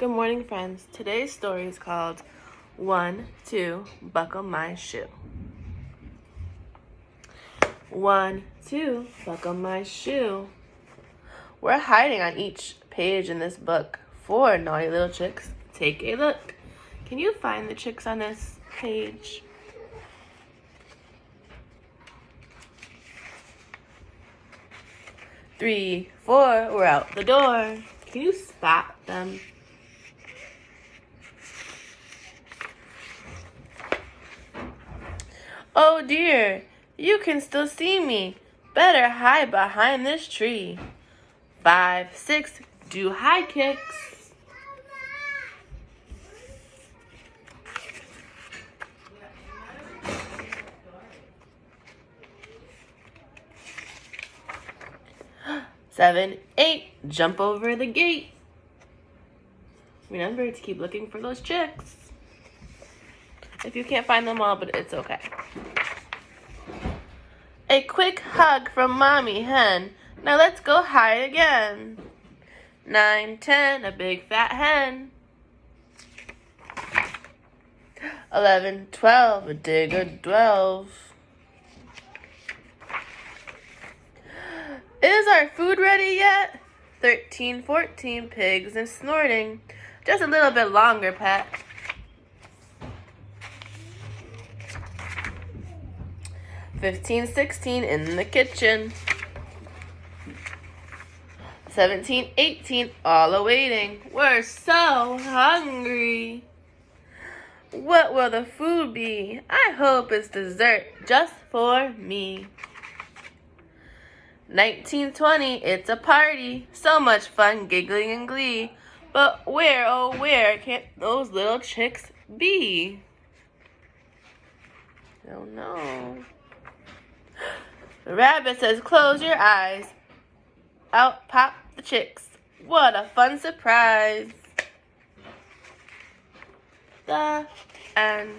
Good morning, friends. Today's story is called 1, 2, Buckle My Shoe. 1, 2, Buckle My Shoe. We're hiding on each page in this book. 4 naughty little chicks. Take a look. Can you find the chicks on this page? Three, 4, we're out the door. Can you spot them? Oh dear, you can still see me. Better hide behind this tree. 5, 6, do high kicks. Seven, 8, jump over the gate. Remember to keep looking for those chicks. If you can't find them all, but it's okay. A quick hug from Mommy Hen. Now let's go hide again. 9, 10, a big fat hen. 11, 12, a digger 12. Is our food ready yet? 13, 14, pigs and snorting. Just a little bit longer, pet. 15, 16, in the kitchen. 17, 18, all awaiting. We're so hungry. What will the food be? I hope it's dessert just for me. 19, 20, it's a party. So much fun, giggling and glee. But where, oh where, can't those little chicks be? Oh no. The rabbit says, close your eyes. Out pop the chicks. What a fun surprise. The end.